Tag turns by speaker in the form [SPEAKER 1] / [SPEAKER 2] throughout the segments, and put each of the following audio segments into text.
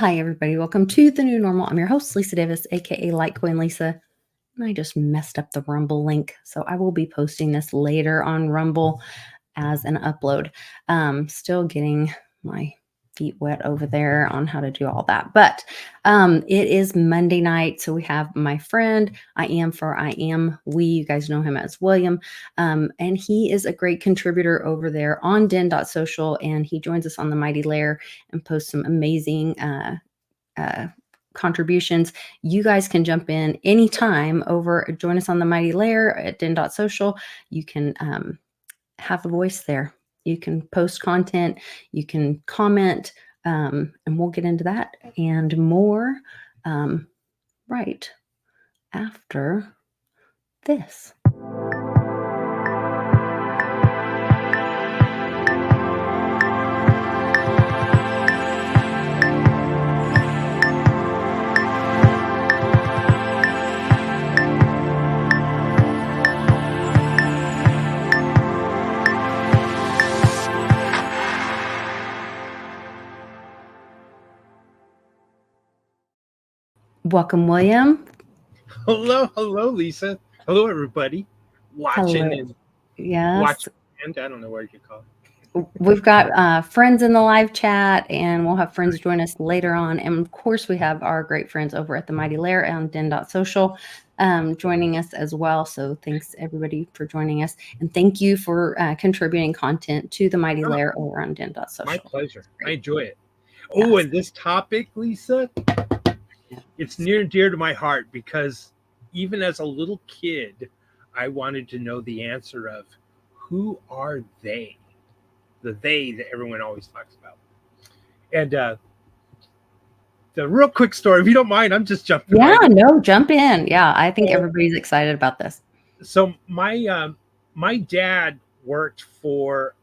[SPEAKER 1] Hi, everybody. Welcome to the new normal. I'm your host, Lisa Davis, aka Litecoin Lisa. And I just messed up the Rumble link. So I will be posting this later on Rumble as an upload. Still getting my feet wet over there on how to do all that. But it is Monday night. So we have my friend, I am. You guys know him as William. And he is a great contributor over there on DEN.SOCIAL. And he joins us on the Mighty Lair and posts some amazing contributions. You guys can jump in anytime over, join us on the Mighty Lair at DEN.SOCIAL. You can have a voice there. You can post content, you can comment, and we'll get into that and more right after this. Welcome, William.
[SPEAKER 2] Hello, Lisa. Hello, everybody. Watching
[SPEAKER 1] Hello.
[SPEAKER 2] and
[SPEAKER 1] Yes.
[SPEAKER 2] watching, and I don't know what you call it.
[SPEAKER 1] We've got friends in the live chat, and we'll have friends join us later on. And of course, we have our great friends over at the Mighty Lair on DEN.SOCIAL joining us as well. So thanks everybody for joining us, and thank you for contributing content to the Mighty Lair over on DEN.SOCIAL.
[SPEAKER 2] My pleasure. I enjoy it. Oh, and this topic, Lisa, it's near and dear to my heart because even as a little kid, I wanted to know the answer of who are they? The they that everyone always talks about. And the real quick story, if you don't mind, I'm just jumping.
[SPEAKER 1] Yeah, no, jump in. Yeah, I think everybody's excited about this.
[SPEAKER 2] So my dad worked for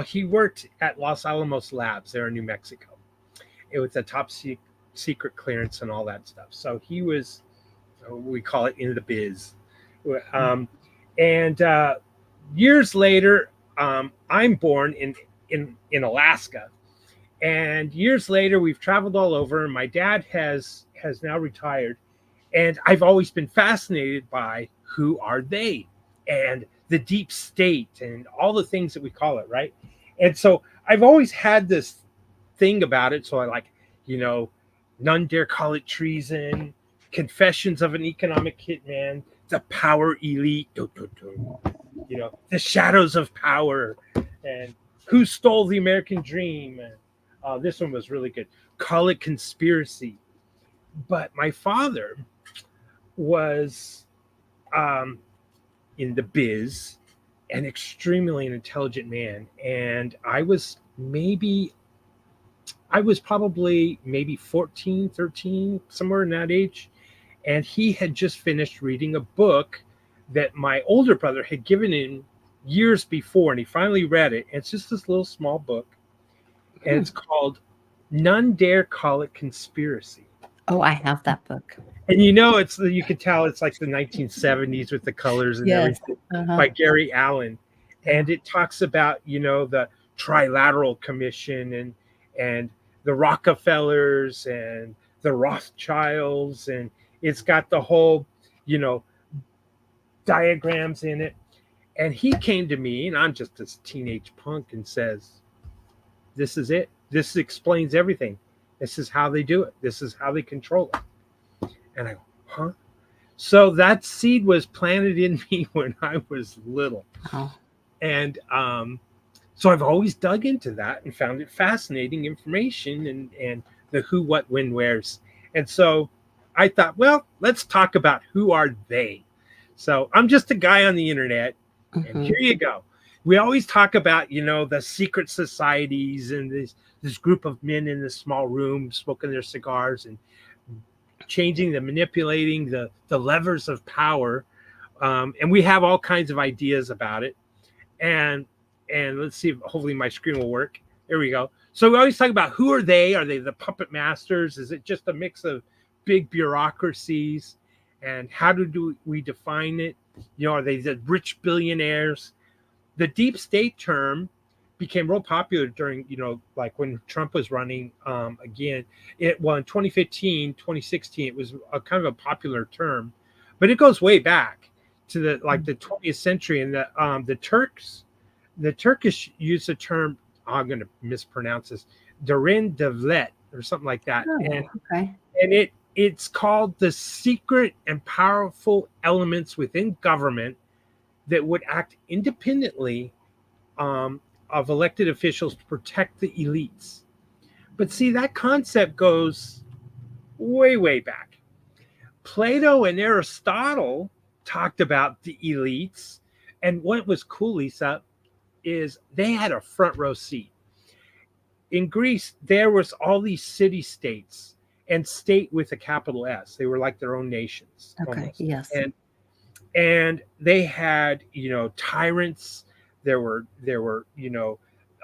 [SPEAKER 2] he worked at Los Alamos Labs there in New Mexico. It was a top secret clearance and all that stuff. So he was, we call it in the biz. And years later, I'm born in Alaska. And years later, we've traveled all over. And my dad has now retired. And I've always been fascinated by who are they and the deep state and all the things that we call it, right? And so I've always had this thing about it. So I like, none dare call it treason, confessions of an economic hitman, the power elite, the shadows of power, and who stole the American dream. And this one was really good. Call it conspiracy. But my father was in the biz, an extremely intelligent man. And I was probably maybe 14, 13, somewhere in that age. And he had just finished reading a book that my older brother had given him years before. And he finally read it. It's just this little small book. And it's called None Dare Call It Conspiracy.
[SPEAKER 1] Oh, I have that book.
[SPEAKER 2] And you could tell it's like the 1970s with the colors and everything by Gary Allen. And it talks about, the Trilateral Commission and the Rockefellers and the Rothschilds. And it's got the whole, diagrams in it. And he came to me, and I'm just this teenage punk, and says, this is it. This explains everything. This is how they do it. This is how they control it. And I go, huh? So that seed was planted in me when I was little.
[SPEAKER 1] Oh.
[SPEAKER 2] And so I've always dug into that and found it fascinating information and the who, what, when, wheres. And so I thought, well, let's talk about who are they. So I'm just a guy on the internet. And here you go. We always talk about, the secret societies and this group of men in this small room smoking their cigars and manipulating the levers of power. And we have all kinds of ideas about it. And let's see if hopefully my screen will work. There we go. So we always talk about who are they? Are they the puppet masters? Is it just a mix of big bureaucracies? And how do we define it? Are they the rich billionaires? The deep state term became real popular during, like when Trump was running again. In 2015, 2016, it was a kind of a popular term, but it goes way back to the 20th century. And the Turkish used the term, I'm going to mispronounce this, Derin Devlet or something like that.
[SPEAKER 1] Oh, okay.
[SPEAKER 2] And it's called the secret and powerful elements within government that would act independently of elected officials to protect the elites. But see, that concept goes way, way back. Plato and Aristotle talked about the elites. And what was cool, Lisa, is they had a front row seat. In Greece, there was all these city-states and state with a capital S. They were like their own nations.
[SPEAKER 1] Okay.
[SPEAKER 2] Almost.
[SPEAKER 1] Yes.
[SPEAKER 2] And they had, tyrants. There were,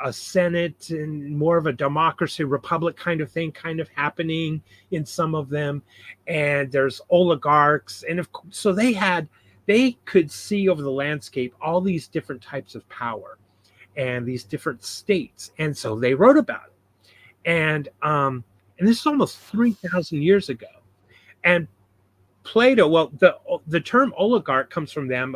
[SPEAKER 2] a senate and more of a democracy, republic kind of thing happening in some of them. And there's oligarchs. And so they could see over the landscape all these different types of power and these different states. And so they wrote about it. And this is almost 3,000 years ago. And Plato, well, the term oligarch comes from them,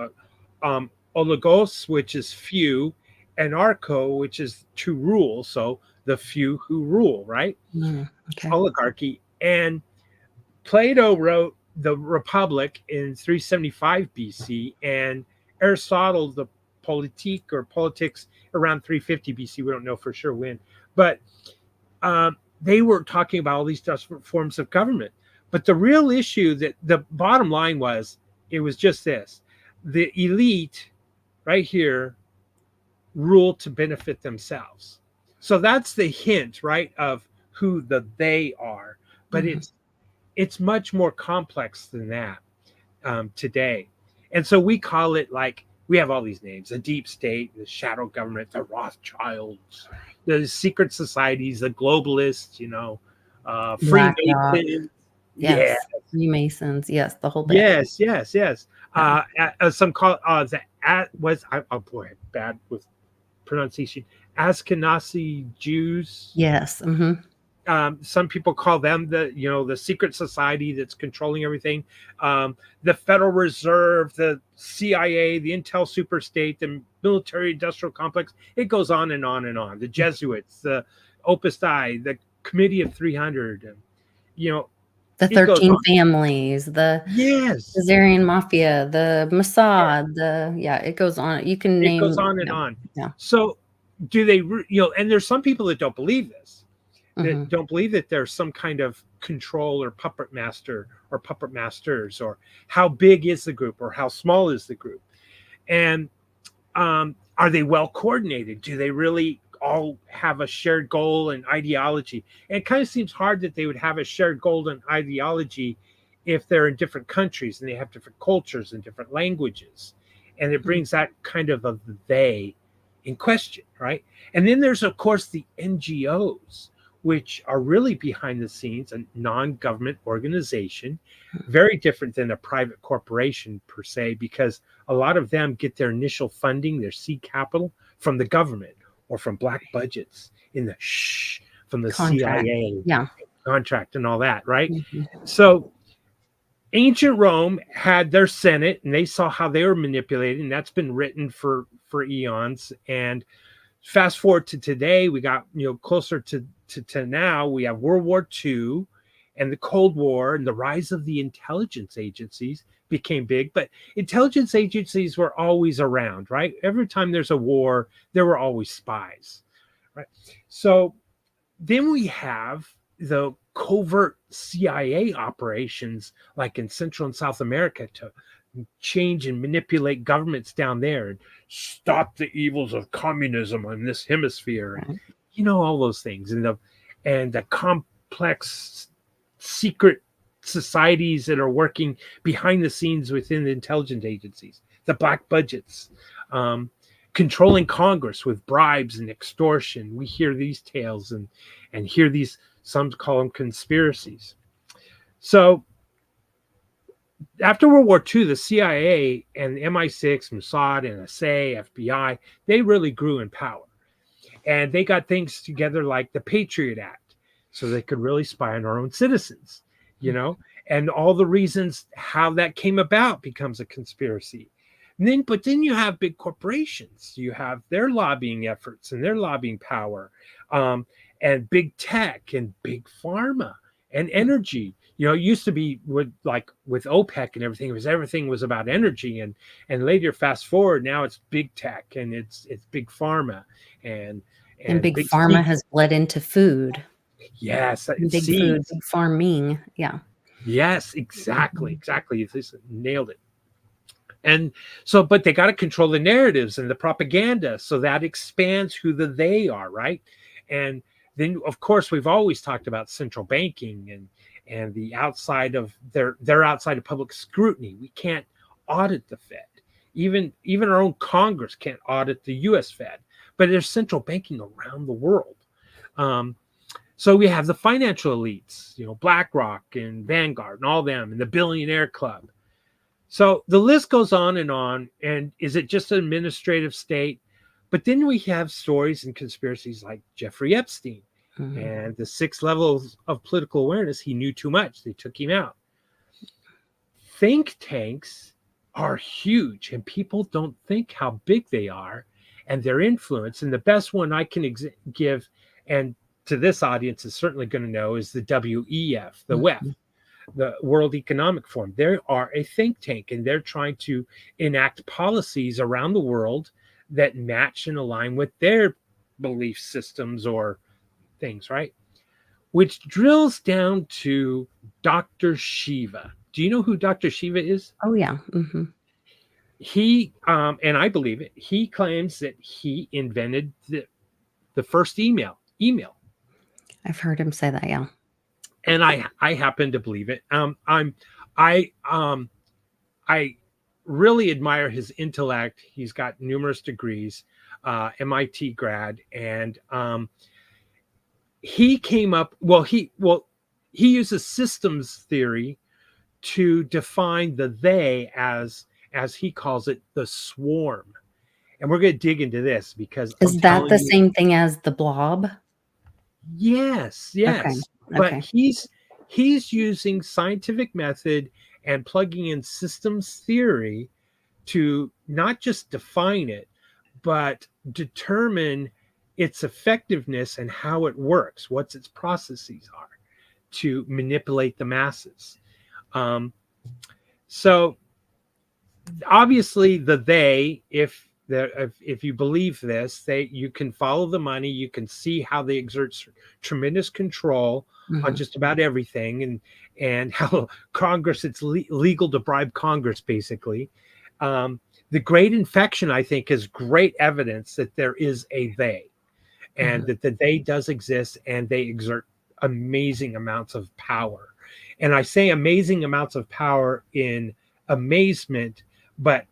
[SPEAKER 2] oligos, which is few, and archo, which is to rule. So the few who rule, right?
[SPEAKER 1] Okay.
[SPEAKER 2] Oligarchy. And Plato wrote the Republic in 375 BC, and Aristotle, the Politique or Politics, around 350 BC. We don't know for sure when, but they were talking about all these different forms of government. But the real issue, that the bottom line was, it was just this: the elite right here rule to benefit themselves. So that's the hint, right, of who the they are. But it's much more complex than that today. And so we call it, like, we have all these names: the deep state, the shadow government, the Rothschilds, the secret societies, the globalists, Freemasons.
[SPEAKER 1] Yes. Freemasons. Yes. The whole bit.
[SPEAKER 2] Yes. Some call bad with pronunciation, Ashkenazi Jews.
[SPEAKER 1] Yes.
[SPEAKER 2] Some people call them the secret society that's controlling everything. The Federal Reserve, the CIA, the Intel superstate, the military industrial complex. It goes on and on and on. The Jesuits, the Opus Dei, the Committee of 300, and
[SPEAKER 1] the 13 families, the Khazarian Mafia, the Mossad, it goes on. You can name.
[SPEAKER 2] It goes on and on.
[SPEAKER 1] Yeah.
[SPEAKER 2] So do they, and there's some people that don't believe this, that don't believe that there's some kind of control or puppet master or puppet masters, or how big is the group or how small is the group. And are they well coordinated? Do they really all have a shared goal and ideology? And it kind of seems hard that they would have a shared goal and ideology if they're in different countries and they have different cultures and different languages. And it brings that kind of a they in question, right? And then there's, of course, the NGOs, which are really behind the scenes, a non-government organization, very different than a private corporation per se, because a lot of them get their initial funding, their seed capital, from the government or from black budgets from the
[SPEAKER 1] Contract.
[SPEAKER 2] CIA, contract and all that, right?
[SPEAKER 1] So
[SPEAKER 2] ancient Rome had their Senate, and they saw how they were manipulated, and that's been written for eons. And fast forward to today, we got closer to now. We have World War II and the Cold War, and the rise of the intelligence agencies became big. But intelligence agencies were always around, right? Every time there's a war, there were always spies, right? So then we have the covert CIA operations, like in Central and South America, to change and manipulate governments down there and stop the evils of communism in this hemisphere, and all those things, and the complex secret societies that are working behind the scenes within the intelligence agencies, the black budgets, controlling Congress with bribes and extortion. We hear these tales and hear these, some call them conspiracies. So after World War II, the CIA and the MI6, Mossad, NSA, FBI, they really grew in power. And they got things together like the Patriot Act so they could really spy on our own citizens, and all the reasons how that came about becomes a conspiracy. But then you have big corporations. You have their lobbying efforts and their lobbying power, and big tech and big pharma and energy. It used to be with OPEC and everything was about energy, and later, fast forward, now it's big tech and it's big pharma and
[SPEAKER 1] big
[SPEAKER 2] big
[SPEAKER 1] pharma
[SPEAKER 2] seed.
[SPEAKER 1] has bled into food.
[SPEAKER 2] Yes,
[SPEAKER 1] And
[SPEAKER 2] it's
[SPEAKER 1] big food,
[SPEAKER 2] seeds.
[SPEAKER 1] big farming. Yeah.
[SPEAKER 2] Yes, exactly. You just nailed it. And so, but they got to control the narratives and the propaganda. So that expands who they are, right? And then, of course, we've always talked about central banking and the outside of they're outside of public scrutiny. We can't audit the Fed. Even our own Congress can't audit the U.S. Fed. But there's central banking around the world. So we have the financial elites, BlackRock and Vanguard and all them, and the billionaire club. So the list goes on. And is it just an administrative state? But then we have stories and conspiracies like Jeffrey Epstein and the 6 levels of political awareness. He knew too much. They took him out. Think tanks are huge, and people don't think how big they are and their influence. And the best one I can give, and to this audience is certainly going to know, is the WEF, the WEF, the World Economic Forum. They are a think tank, and they're trying to enact policies around the world that match and align with their belief systems or things, right? Which drills down to Dr. Shiva. Do you know who Dr. Shiva is?
[SPEAKER 1] Oh, yeah.
[SPEAKER 2] He, and I believe it, he claims that he invented the first email.
[SPEAKER 1] I've heard him say that, yeah.
[SPEAKER 2] And I happen to believe it. I really admire his intellect. He's got numerous degrees, MIT grad, and he came up. He uses systems theory to define the they as he calls it, the swarm. And we're going to dig into this because
[SPEAKER 1] is that the same thing as the blob?
[SPEAKER 2] Yes.
[SPEAKER 1] Okay.
[SPEAKER 2] But he's using scientific method and plugging in systems theory to not just define it, but determine its effectiveness and how it works, what its processes are to manipulate the masses. So obviously if you believe this, you can follow the money, you can see how they exert tremendous control on just about everything, and how Congress, it's legal to bribe Congress, basically. The Great Infection, I think, is great evidence that there is a they, and that the they does exist, and they exert amazing amounts of power. And I say amazing amounts of power in amazement, but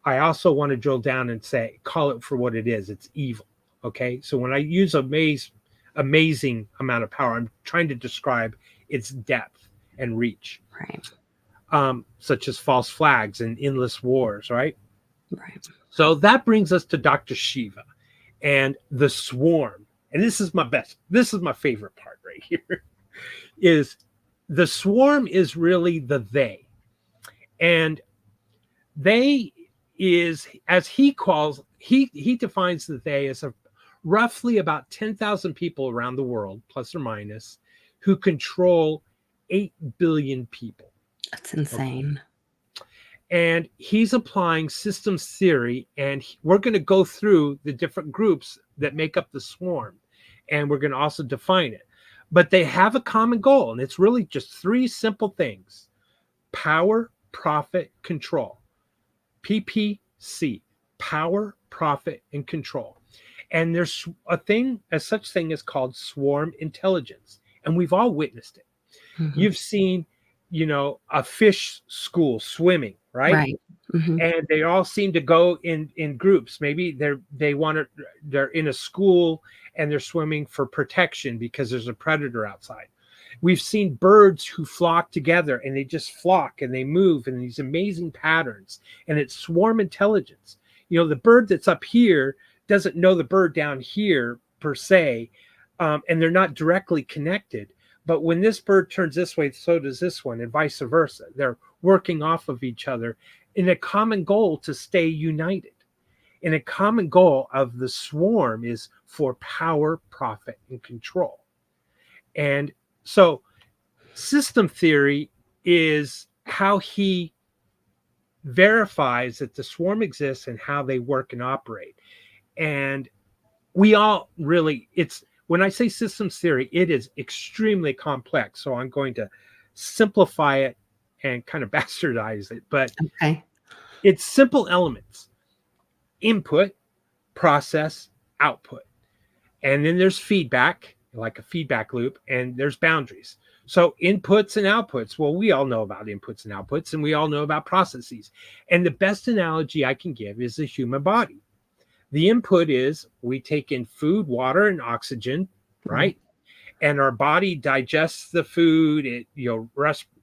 [SPEAKER 2] I also want to drill down and call it for what it is. It's evil. Okay. So when I use amazing amount of power, I'm trying to describe its depth and reach.
[SPEAKER 1] Right.
[SPEAKER 2] Such as false flags and endless wars. Right.
[SPEAKER 1] Right.
[SPEAKER 2] So that brings us to Dr. Shiva and the swarm. And this is my favorite part right here, is the swarm is really the they. And they is, as he defines the they as roughly about 10,000 people around the world, plus or minus, who control 8 billion people.
[SPEAKER 1] That's insane.
[SPEAKER 2] And he's applying systems theory, and we're going to go through the different groups that make up the swarm, and we're going to also define it. But they have a common goal, and it's really just 3 simple things: power, profit, control. PPC, power, profit, and control. And there's such thing as called swarm intelligence, and we've all witnessed it. You've seen, a fish school swimming, right?
[SPEAKER 1] Right.
[SPEAKER 2] And they all seem to go in groups. Maybe they're in a school and they're swimming for protection because there's a predator outside. We've seen birds who flock together, and they just flock and they move in these amazing patterns, and it's swarm intelligence. The bird that's up here doesn't know the bird down here per se, and they're not directly connected. But when this bird turns this way, so does this one, and vice versa. They're working off of each other in a common goal to stay united. And a common goal of the swarm is for power, profit, and control. And so system theory is how he verifies that the swarm exists and how they work and operate. And we all really, it's when I say systems theory, it is extremely complex. So I'm going to simplify it and kind of bastardize it. But
[SPEAKER 1] Okay.
[SPEAKER 2] it's simple elements: input, process, output. And then there's feedback, like a feedback loop, and there's boundaries. So inputs and outputs. Well, we all know about inputs and outputs, and we all know about processes. And the best analogy I can give is the human body. The input is we take in food, water, and oxygen, right? And our body digests the food, it,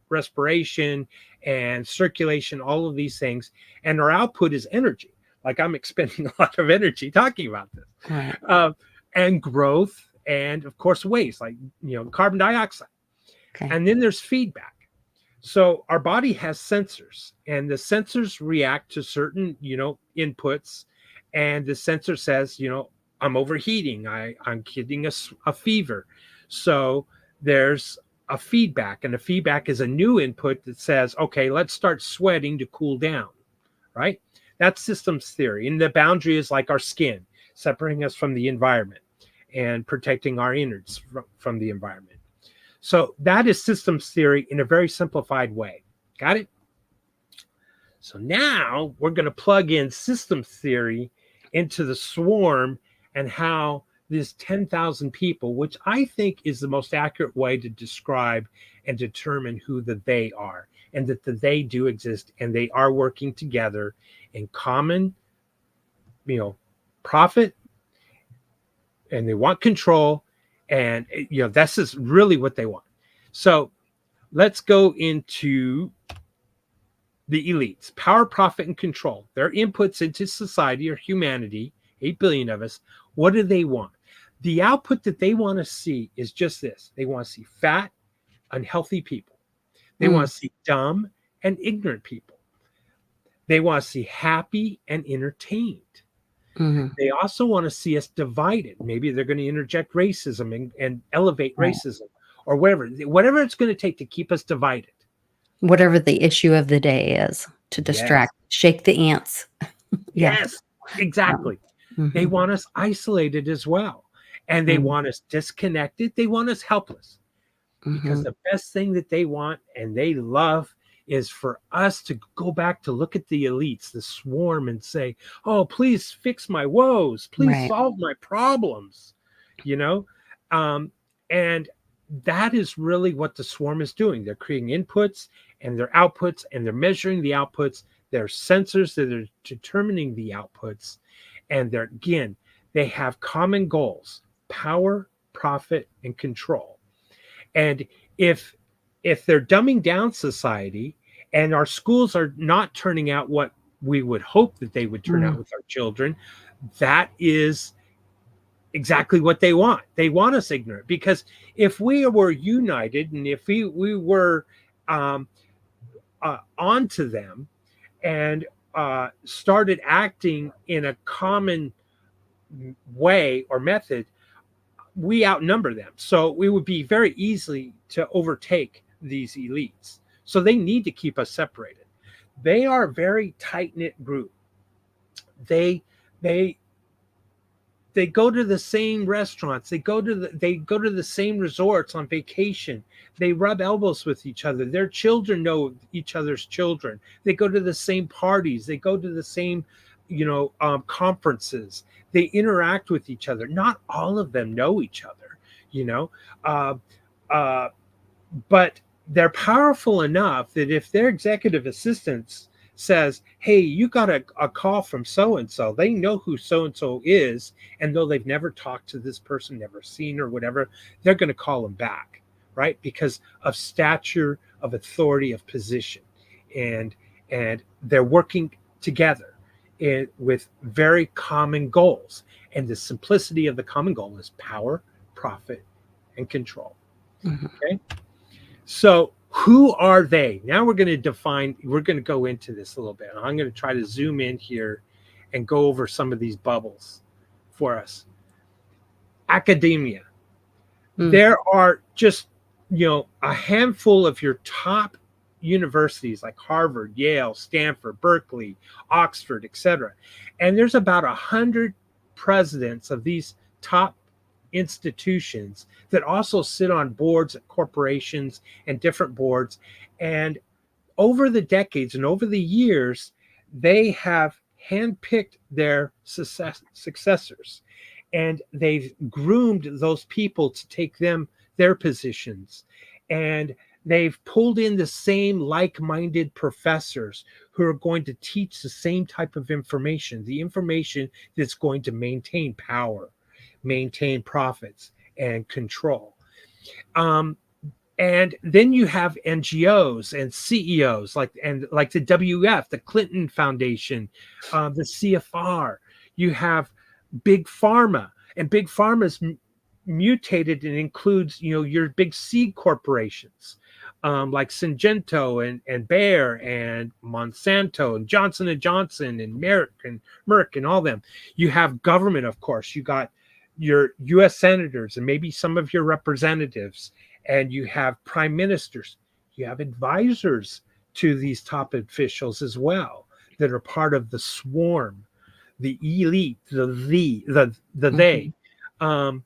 [SPEAKER 2] respiration and circulation, all of these things. And our output is energy. Like I'm expending a lot of energy talking about this.
[SPEAKER 1] Right.
[SPEAKER 2] And growth, and of course waste, like carbon dioxide.
[SPEAKER 1] Okay.
[SPEAKER 2] And then there's feedback. So our body has sensors, and the sensors react to certain inputs, and the sensor says, I'm overheating, I'm getting a fever. So there's a feedback, and the feedback is a new input that says, okay, let's start sweating to cool down, right? That's systems theory. And the boundary is like our skin, separating us from the environment and protecting our innards from the environment. So that is systems theory in a very simplified way. Got it? So now we're going to plug in systems theory into the swarm and how this 10,000 people, which I think is the most accurate way to describe and determine who the they are, and that the they do exist and they are working together in common, profit, and they want control, and this is really what they want. So let's go into the elites: power, profit, and control. Their inputs into society or humanity, 8 billion of us. What do they want? The output that they want to see is just this: they want to see fat, unhealthy people. They want to see dumb and ignorant people. They want to see happy and entertained. Mm-hmm. They also want to see us divided. Maybe they're going to interject racism and elevate racism, or whatever it's going to take to keep us divided.
[SPEAKER 1] Whatever the issue of the day is, to distract, shake the ants.
[SPEAKER 2] Yes, exactly. They want us isolated as well. And they want us disconnected. They want us helpless. Because the best thing that they want and they love is for us to go back to look at the elites, the swarm, and say, oh, please fix my woes. Please solve my problems. And that is really what the swarm is doing. They're creating inputs and their outputs, and they're measuring the outputs. There are sensors that are determining the outputs. And they have common goals: power, profit, and control. And if they're dumbing down society, and our schools are not turning out what we would hope that they would turn out with our children, that is exactly what they want. They want us ignorant, because if we were united and if we were onto them and started acting in a common way or method, we outnumber them. So we would be very easily to overtake these elites. So they need to keep us separated. They are a very tight-knit group. They go to the same restaurants. They go to the same resorts on vacation. They rub elbows with each other. Their children know each other's children. They go to the same parties. They go to the same conferences. They interact with each other. Not all of them know each other, but they're powerful enough that if their executive assistants says, hey, you got a call from so-and-so, they know who so-and-so is, and though they've never talked to this person, never seen or whatever, they're going to call them back, right? Because of stature, of authority, of position, and they're working together with very common goals. And the simplicity of the common goal is power, profit, and control.
[SPEAKER 1] Mhm.
[SPEAKER 2] Okay. So who are they? Now we're going to go into this a little bit. I'm going to try to zoom in here and go over some of these bubbles for us. Academia.
[SPEAKER 1] Mm.
[SPEAKER 2] There are just, a handful of your top universities like Harvard, Yale, Stanford, Berkeley, Oxford, etc. And there's about 100 presidents of these top institutions that also sit on boards at corporations and different boards. And over the decades and over the years, they have handpicked their successors, and they've groomed those people to take their positions, and they've pulled in the same like-minded professors who are going to teach the same type of information, the information that's going to maintain power, maintain profits, and control. And then you have NGOs and CEOs like the WF, the Clinton Foundation, the CFR. You have big pharma, and big pharma's mutated and includes your big seed corporations, like Syngenta and Bayer and Monsanto and Johnson and Merck and all them. You have government, of course. You got your U.S. senators and maybe some of your representatives, and you have prime ministers. You have advisors to these top officials as well that are part of the swarm, the elite, the they.
[SPEAKER 1] Mhm.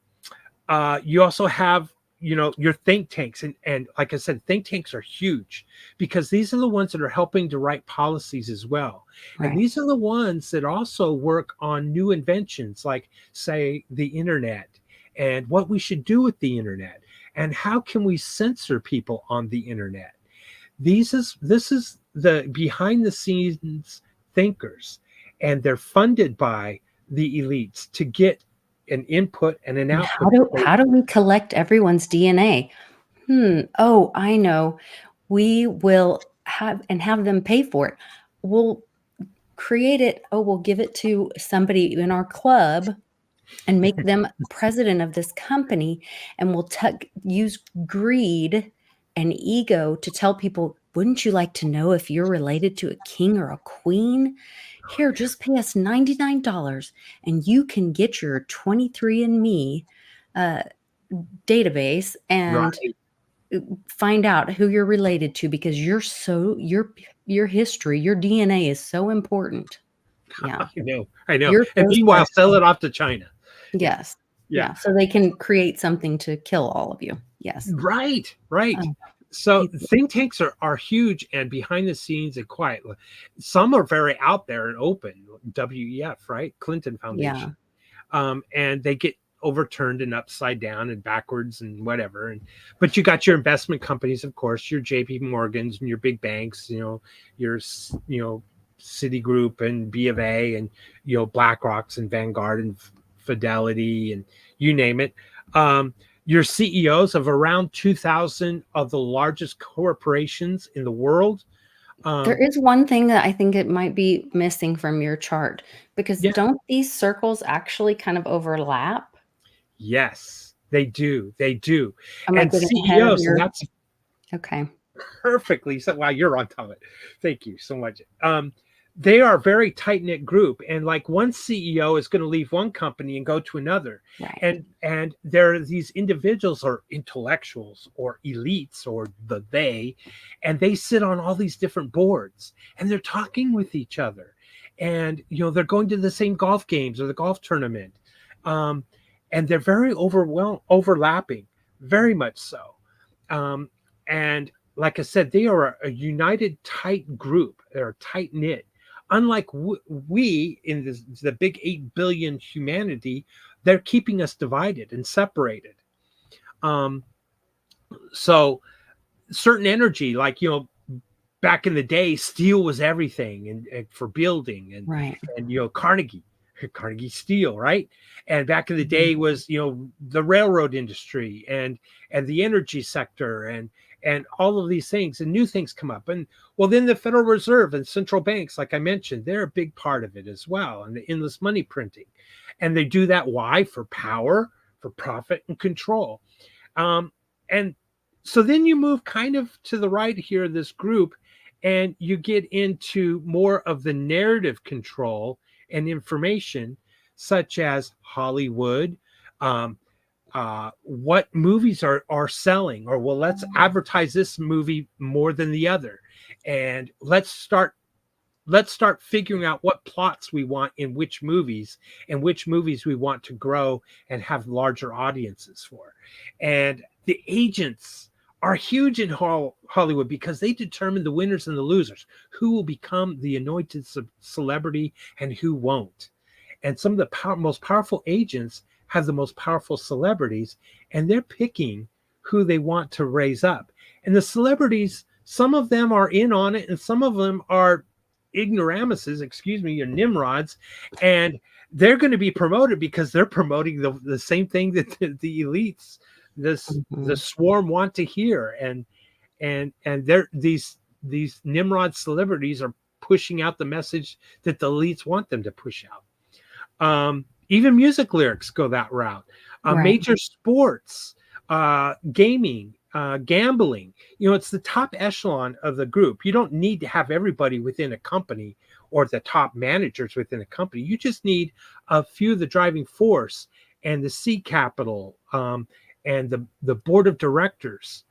[SPEAKER 2] You also have your think tanks, and like I said, think tanks are huge because these are the ones that are helping to write policies as well. And
[SPEAKER 1] Right.
[SPEAKER 2] these are the ones that also work on new inventions like, say, the internet, and what we should do with the internet, and how can we censor people on the internet. This is the behind the scenes thinkers, and they're funded by the elites to get an input and an
[SPEAKER 1] And
[SPEAKER 2] output.
[SPEAKER 1] how do we collect everyone's DNA? Oh, I know. We will have them pay for it. We'll create it. Oh, we'll give it to somebody in our club and make them president of this company, and we'll use greed and ego to tell people, wouldn't you like to know if you're related to a king or a queen? Here, just pay us $99 and you can get your 23andMe uh, database and
[SPEAKER 2] Right.
[SPEAKER 1] find out who you're related to, because your history, your DNA is so important. Yeah.
[SPEAKER 2] I know.
[SPEAKER 1] You're
[SPEAKER 2] And
[SPEAKER 1] so
[SPEAKER 2] meanwhile, sell
[SPEAKER 1] special.
[SPEAKER 2] it off to China. Yeah.
[SPEAKER 1] Yes.
[SPEAKER 2] Yeah.
[SPEAKER 1] Yeah, so they can create something to kill all of you. Yes.
[SPEAKER 2] Right. Right.
[SPEAKER 1] Oh,
[SPEAKER 2] So
[SPEAKER 1] it's
[SPEAKER 2] think tanks are huge and behind the scenes and quiet. Some are very out there and open. WEF, right? Clinton
[SPEAKER 1] yeah.
[SPEAKER 2] Foundation. And they get overturned and upside down and backwards and whatever. But you got your investment companies, of course, your JP Morgans and your big banks, your Citigroup and B of A and BlackRock's and Vanguard and Fidelity and you name it. Your CEOs of around 2,000 of the largest corporations in the world.
[SPEAKER 1] There
[SPEAKER 2] Um,
[SPEAKER 1] is one thing that I think it might be missing from your chart, because
[SPEAKER 2] yeah,
[SPEAKER 1] don't these circles actually kind of overlap?
[SPEAKER 2] yes, they do. They do.
[SPEAKER 1] Am I
[SPEAKER 2] And
[SPEAKER 1] getting ahead of
[SPEAKER 2] CEOs, and
[SPEAKER 1] your
[SPEAKER 2] that's
[SPEAKER 1] okay.
[SPEAKER 2] perfectly so. Wow, you're on top of it. Thank you so much. They are a very tight knit group, and like one CEO is going to leave one company and go to another,
[SPEAKER 1] Right.
[SPEAKER 2] and there are these individuals or intellectuals or elites or and they sit on all these different boards, and they're talking with each other, and they're going to the same golf games or the golf tournament, um, and they're very overlapping, very much so, and like I said, they are a united, tight group. They're tight knit. Unlike we in the big 8 billion humanity, they're keeping us divided and separated. Um, so certain energy, like back in the day, steel was everything, and for building,
[SPEAKER 1] Right.
[SPEAKER 2] and Carnegie Steel, right? And back in the
[SPEAKER 1] Mhm.
[SPEAKER 2] day was the railroad industry and the energy sector, and all of these things, and new things come up. And well, then the Federal Reserve and central banks, like I mentioned, they're a big part of it as well, and the endless money printing. And they do that, why? For power, for profit, and control. And so then you move kind of to the right here, this group, and you get into more of the narrative control and information, such as Hollywood, um, what movies are selling, or well, let's advertise this movie more than the other, and let's start figuring out what plots we want in which movies, and which movies we want to grow and have larger audiences for. And the agents are huge in Hollywood, because they determine the winners and the losers, who will become the anointed celebrity and who won't. And some of the most powerful agents have the most powerful celebrities, and they're picking who they want to raise up. And the celebrities, some of them are in on it, and some of them are ignoramuses, excuse me, your Nimrods, and they're going to be promoted because they're promoting the same thing that the elites, the swarm, want to hear. And they're these Nimrod celebrities are pushing out the message that the elites want them to push out. Even music lyrics go that route.
[SPEAKER 1] Right.
[SPEAKER 2] Major sports, gaming, gambling, it's the top echelon of the group. You don't need to have everybody within a company or the top managers within a company. You just need a few of the driving force, and the C capital, and the board of directors,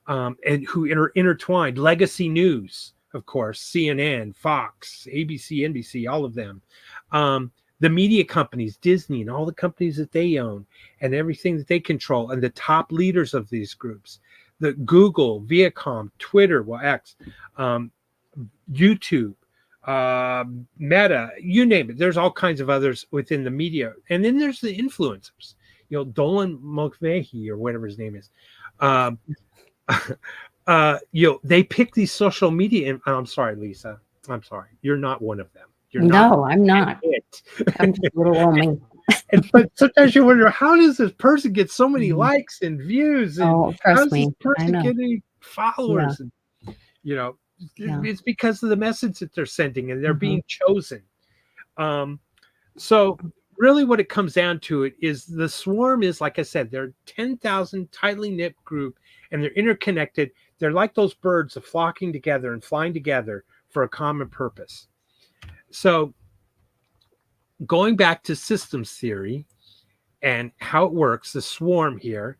[SPEAKER 2] and who are intertwined. Legacy news, of course, CNN, Fox, ABC, NBC, all of them. The media companies, Disney, and all the companies that they own, and everything that they control, and the top leaders of these groups, the Google, Viacom, Twitter, well, X, YouTube, Meta, you name it. There's all kinds of others within the media. And then there's the influencers, Dolan Mulcahy, or whatever his name is. They pick these social media. And I'm sorry, Lisa. I'm sorry. You're not one of them.
[SPEAKER 1] No, I'm not. I'm just a little old me.
[SPEAKER 2] But sometimes you wonder, how does this person get so many likes and views? And
[SPEAKER 1] trust
[SPEAKER 2] how does
[SPEAKER 1] me,
[SPEAKER 2] this person get any followers?
[SPEAKER 1] Yeah.
[SPEAKER 2] And, it's because of the message that they're sending, and they're being chosen. So really what it comes down to it is the swarm is, like I said, they're 10,000 tightly knit group, and they're interconnected. They're like those birds of flocking together and flying together for a common purpose. So going back to systems theory and how it works, the swarm here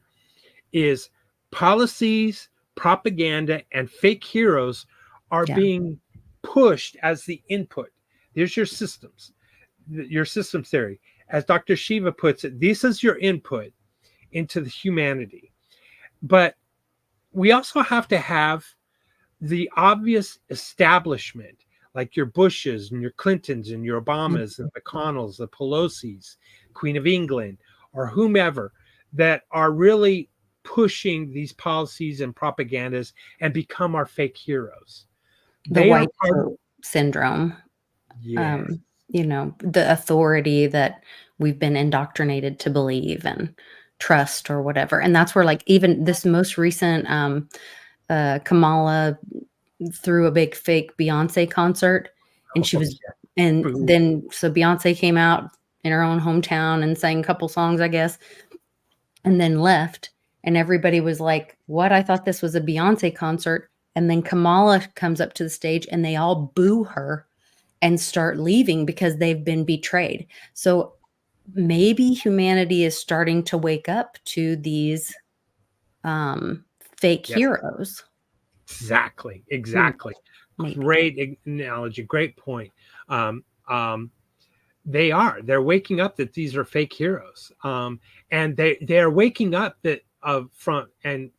[SPEAKER 2] is policies, propaganda, and fake heroes are being pushed as the input. There's your systems theory. As Dr. Shiva puts it, this is your input into the humanity. But we also have to have the obvious establishment, like your Bushes and your Clintons and your Obamas and the McConnells, the Pelosi's, Queen of England, or whomever, that are really pushing these policies and propagandas and become our fake heroes.
[SPEAKER 1] The white coat syndrome.
[SPEAKER 2] Yes.
[SPEAKER 1] The authority that we've been indoctrinated to believe and trust or whatever. And that's where, like, even this most recent Kamala threw a big fake Beyonce concert, and she was, and then so Beyonce came out in her own hometown and sang a couple songs, I guess, and then left, and everybody was like, "What? I thought this was a Beyonce concert." And then Kamala comes up to the stage, and they all boo her and start leaving because they've been betrayed. So maybe humanity is starting to wake up to these fake heroes.
[SPEAKER 2] Exactly.
[SPEAKER 1] Maybe.
[SPEAKER 2] Great analogy. Great point. They're waking up that these are fake heroes. And they're waking up that from and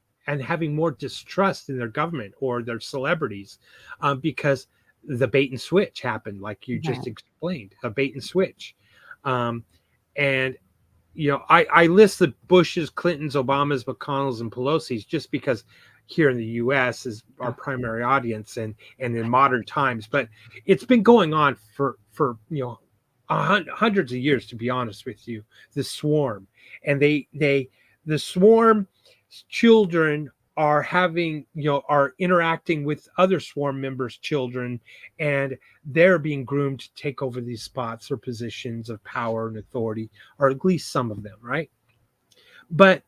[SPEAKER 2] having more distrust in their government or their celebrities, because the bait and switch happened, like you just explained, a bait and switch. And I list the Bushes, Clintons, Obamas, McConnells, and Pelosi's just because here in the U.S. is our primary audience, and in modern times. But it's been going on for hundreds of years, to be honest with you. The swarm, and the swarm children are having, are interacting with other swarm members' children, and they're being groomed to take over these spots or positions of power and authority, or at least some of them, right? But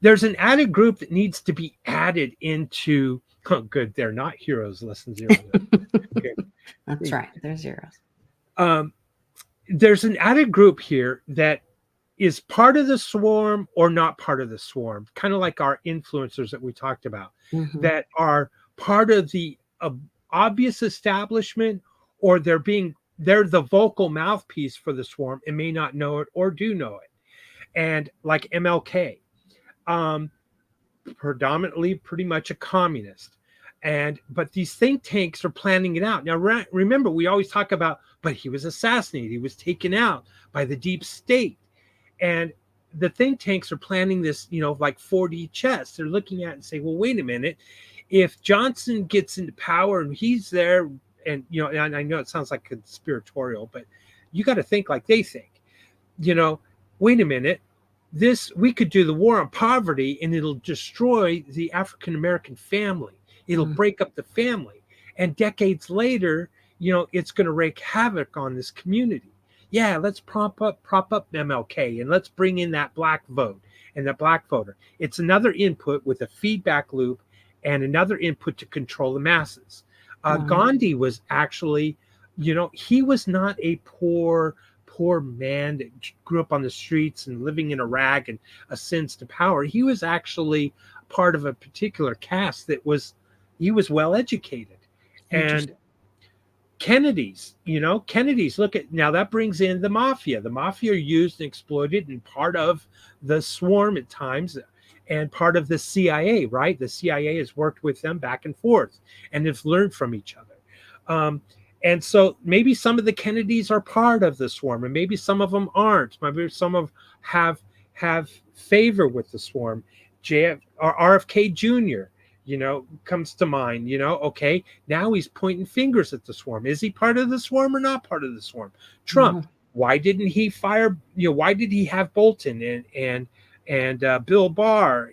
[SPEAKER 2] there's an added group that needs to be added into. Oh, good, they're not heroes. Lesson zero. Okay.
[SPEAKER 1] That's right. There's zeros.
[SPEAKER 2] There's an added group here that is part of the swarm or not part of the swarm, kind of like our influencers that we talked about, that are part of the obvious establishment, or they're the vocal mouthpiece for the swarm and may not know it or do know it. And like MLK, predominantly pretty much a communist. But these think tanks are planning it out. Now, remember, we always talk about, but he was assassinated, he was taken out by the deep state. And the think tanks are planning this, like 4D chess. They're looking at it and say, well, wait a minute. If Johnson gets into power and he's there, and, and I know it sounds like conspiratorial, but you got to think like they think, wait a minute. We could do the war on poverty and it'll destroy the African-American family. It'll break up the family. And decades later, it's going to wreak havoc on this community. Yeah, let's prop up MLK and let's bring in that black vote and the black voter. It's another input with a feedback loop and another input to control the masses. Gandhi was actually, he was not a poor man that grew up on the streets and living in a rag and ascends to power. He was actually part of a particular caste he was well educated. And Kennedy's, look at, now that brings in the mafia. The mafia are used and exploited and part of the swarm at times and part of the CIA, right? The CIA has worked with them back and forth and have learned from each other. And so maybe some of the Kennedys are part of the swarm and maybe some of them aren't. Maybe some of have favor with the swarm. RFK Jr., comes to mind, okay, now he's pointing fingers at the swarm. Is he part of the swarm or not part of the swarm? Trump, why didn't he fire, why did he have Bolton and Bill Barr,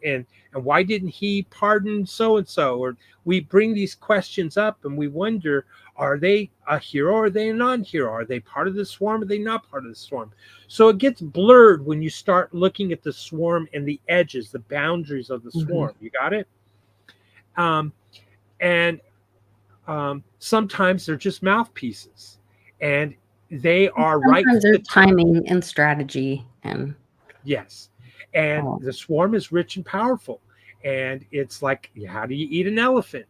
[SPEAKER 2] and why didn't he pardon so-and-so? Or we bring these questions up and we wonder, are they a hero or are they a non-hero? Are they part of the swarm? Are they not part of the swarm? So it gets blurred when you start looking at the swarm and the edges, the boundaries of the swarm. You got it? Sometimes they're just mouthpieces, and they are right.
[SPEAKER 1] There's timing and strategy, and
[SPEAKER 2] yes, and the swarm is rich and powerful, and it's like, how do you eat an elephant?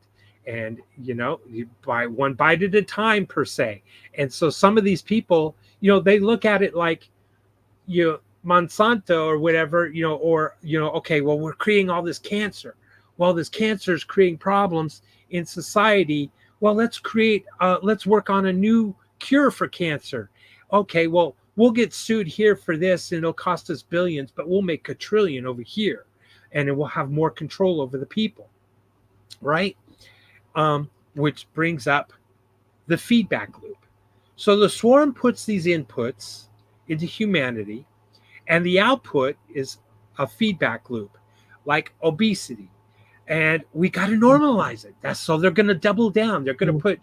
[SPEAKER 2] And you buy one bite at a time, per se. And so some of these people, they look at it like, Monsanto or whatever, okay, well, we're creating all this cancer. Well, this cancer is creating problems in society. Well, let's work on a new cure for cancer. Okay, well, we'll get sued here for this and it'll cost us billions, but we'll make $1 trillion over here and then we'll have more control over the people, right? Which brings up the feedback loop. So the swarm puts these inputs into humanity, and the output is a feedback loop, like obesity. And we got to normalize it. So they're going to double down. They're going to put,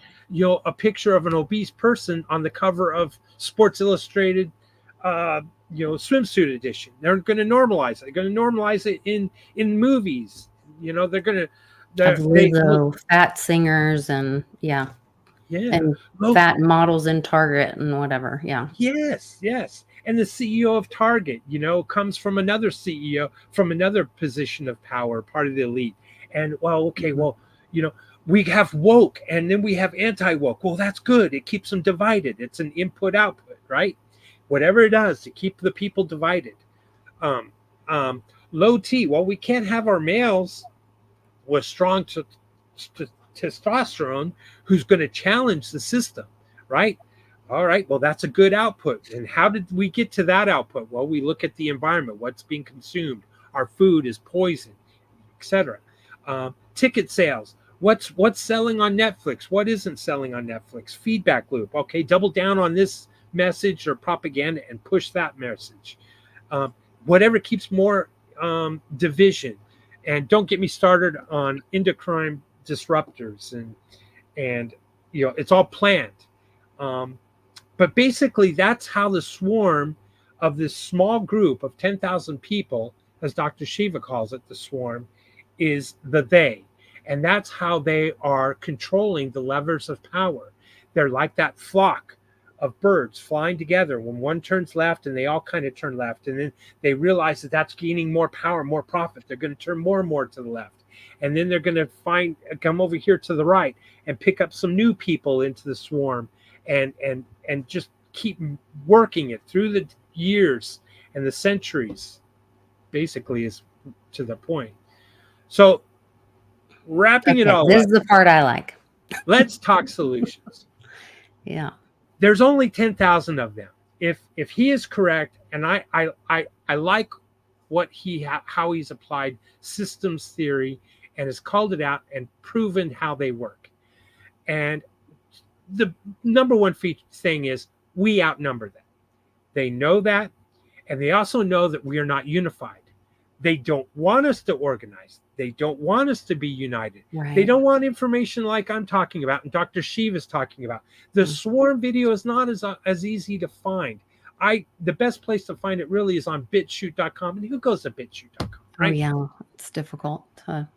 [SPEAKER 2] a picture of an obese person on the cover of Sports Illustrated, swimsuit edition. They're going to normalize it. They're going to normalize it in movies. They're going to
[SPEAKER 1] fat singers and and fat models in Target and whatever.
[SPEAKER 2] Yes. And the CEO of Target, comes from another CEO from another position of power, part of the elite. And we have woke and then we have anti-woke. Well, that's good. It keeps them divided. It's an input-output, right? Whatever it does to keep the people divided. Low T, well, we can't have our males with strong testosterone who's going to challenge the system, right? All right, well, that's a good output. And how did we get to that output? Well, we look at the environment, what's being consumed. Our food is poison, etc. Ticket sales. What's selling on Netflix? What isn't selling on Netflix? Feedback loop. Okay, double down on this message or propaganda and push that message. Whatever keeps more division And don't get me started on endocrine disruptors and it's all planned. But basically, that's how the swarm of this small group of 10,000 people, as Dr. Shiva calls it, the swarm, is the they. And that's how they are controlling the levers of power. They're like that flock of birds flying together. When one turns left and they all kind of turn left, and then they realize that that's gaining more power, more profit, they're going to turn more and more to the left. And then they're going to come over here to the right and pick up some new people into the swarm and just keep working it through the years and the centuries, basically, is to the point. So wrapping it all
[SPEAKER 1] this
[SPEAKER 2] up,
[SPEAKER 1] is the part I like.
[SPEAKER 2] let's talk solutions.
[SPEAKER 1] Yeah.
[SPEAKER 2] There's only 10,000 of them. If he is correct, and I like what how he's applied systems theory and has called it out and proven how they work. And the number one thing is we outnumber them. They know that, and they also know that we are not unified. They don't want us to organize. They don't want us to be united.
[SPEAKER 1] Right.
[SPEAKER 2] They don't want information like I'm talking about and Dr. Shiva is talking about. The swarm video is not as easy to find. The best place to find it really is on BitChute.com. And who goes to BitChute.com? Right?
[SPEAKER 1] Oh, yeah, it's difficult to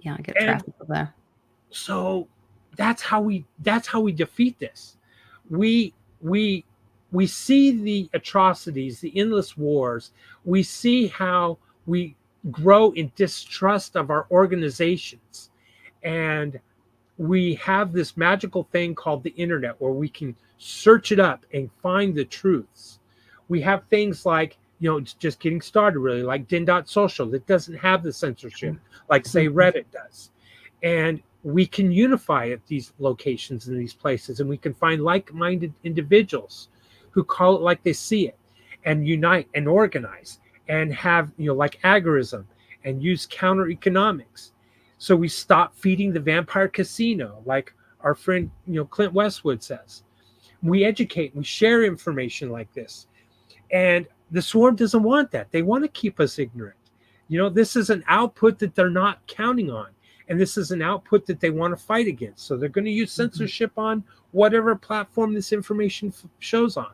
[SPEAKER 1] get traffic there.
[SPEAKER 2] So that's how we defeat this. We see the atrocities, the endless wars. We see how we grow in distrust of our organizations. And we have this magical thing called the internet where we can search it up and find the truths. We have things like, it's just getting started really, like DEN.SOCIal that doesn't have the censorship like, say, Reddit does. And we can unify at these locations in these places, and we can find like-minded individuals who call it like they see it and unite and organize and have, like agorism and use counter economics. So we stop feeding the vampire casino, like our friend, Clint Westwood says. We educate, we share information like this. And the swarm doesn't want that. They want to keep us ignorant. This is an output that they're not counting on. And this is an output that they want to fight against. So they're going to use censorship on whatever platform this information shows on.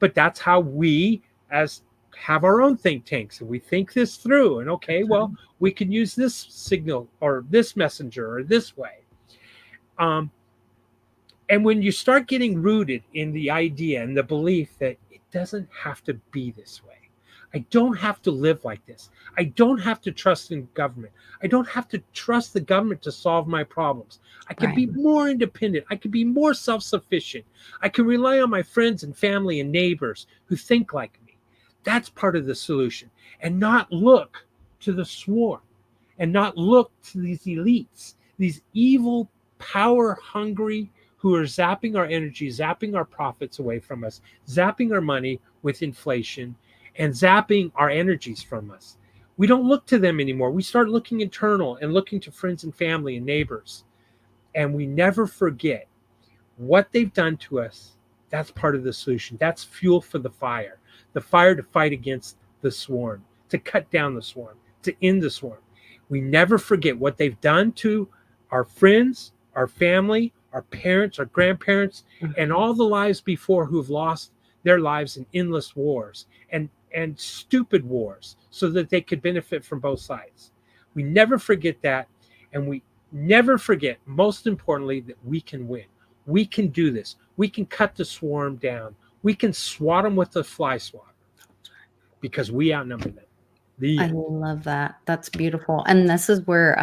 [SPEAKER 2] But that's how we have our own think tanks, and we think this through. And okay, well, we can use this signal or this messenger or this way. And when you start getting rooted in the idea and the belief that it doesn't have to be this way, I don't have to live like this. I don't have to trust in government. I don't have to trust the government to solve my problems. I can be more independent. I can be more self-sufficient. I can rely on my friends and family and neighbors who think like me. That's part of the solution. And not look to the swarm and not look to these elites, these evil, power-hungry who are zapping our energy, zapping our profits away from us, zapping our money with inflation, and zapping our energies from us. We don't look to them anymore. We start looking internal and looking to friends and family and neighbors. And we never forget what they've done to us. That's part of the solution. That's fuel for the fire to fight against the swarm, to cut down the swarm, to end the swarm. We never forget what they've done to our friends, our family, our parents, our grandparents, and all the lives before who've lost their lives in endless wars and stupid wars so that they could benefit from both sides. We never forget that. And we never forget, most importantly, that we can win. We can do this. We can cut the swarm down. We can swat them with the fly swatter because we outnumber them.
[SPEAKER 1] I love that. That's beautiful. And this is where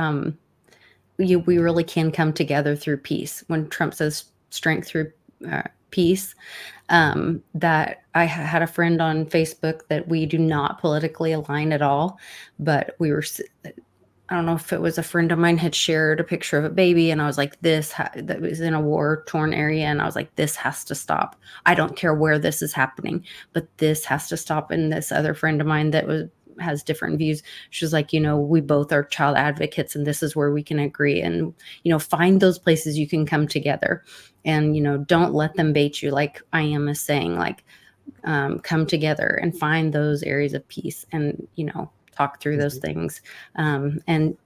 [SPEAKER 1] we really can come together through peace. When Trump says strength through peace, that I had a friend on Facebook that we do not politically align at all, but I don't know if it was a friend of mine had shared a picture of a baby, and I was like, that was in a war-torn area, and I was like, this has to stop. I don't care where this is happening, but this has to stop. And this other friend of mine that has different views, she was like, we both are child advocates, and this is where we can agree, and find those places you can come together, and don't let them bait you, like I am saying, like come together and find those areas of peace, and talk through those things. And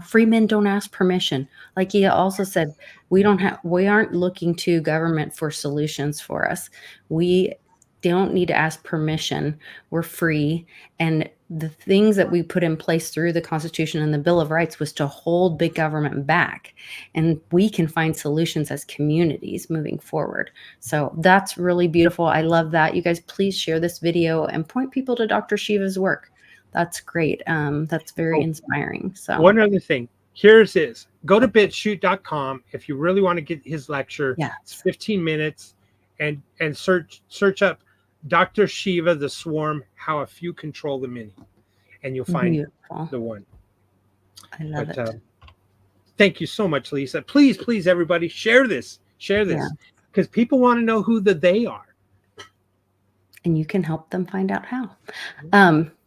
[SPEAKER 1] free men don't ask permission. Like he also said, we aren't looking to government for solutions for us. We don't need to ask permission. We're free. And the things that we put in place through the Constitution and the Bill of Rights was to hold big government back. And we can find solutions as communities moving forward. So that's really beautiful. I love that. You guys, please share this video and point people to Dr. Shiva's work. That's great. That's very inspiring. So
[SPEAKER 2] one other thing, here's his. Go to bitshoot.com if you really want to get his lecture.
[SPEAKER 1] Yes.
[SPEAKER 2] It's 15 minutes, and search up Dr. Shiva, the Swarm, How a Few Control the Many, and you'll find
[SPEAKER 1] beautiful.
[SPEAKER 2] the one.
[SPEAKER 1] I love it.
[SPEAKER 2] Thank you so much, Lisa. Please, please, everybody, share this, because people want to know who the they are.
[SPEAKER 1] And you can help them find out how.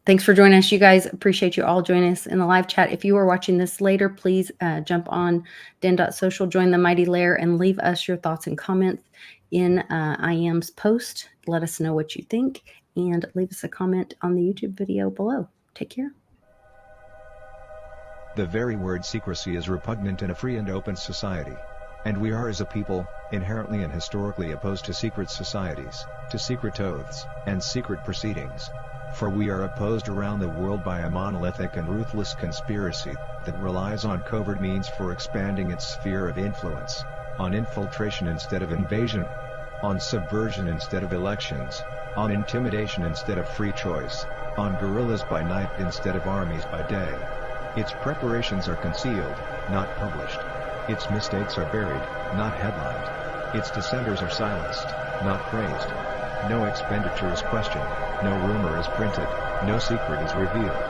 [SPEAKER 1] Thanks for joining us, you guys. Appreciate you all joining us in the live chat. If you are watching this later, please jump on DEN.SOCIal, join the Mighty Lair, and leave us your thoughts and comments in IAM's post. Let us know what you think, and leave us a comment on the YouTube video below. Take care.
[SPEAKER 3] The very word secrecy is repugnant in a free and open society. And we are as a people, inherently and historically opposed to secret societies, to secret oaths, and secret proceedings. For we are opposed around the world by a monolithic and ruthless conspiracy that relies on covert means for expanding its sphere of influence, on infiltration instead of invasion, on subversion instead of elections, on intimidation instead of free choice, on guerrillas by night instead of armies by day. Its preparations are concealed, not published. Its mistakes are buried, not headlined. Its dissenters are silenced, not praised. No expenditure is questioned, no rumor is printed, no secret is revealed.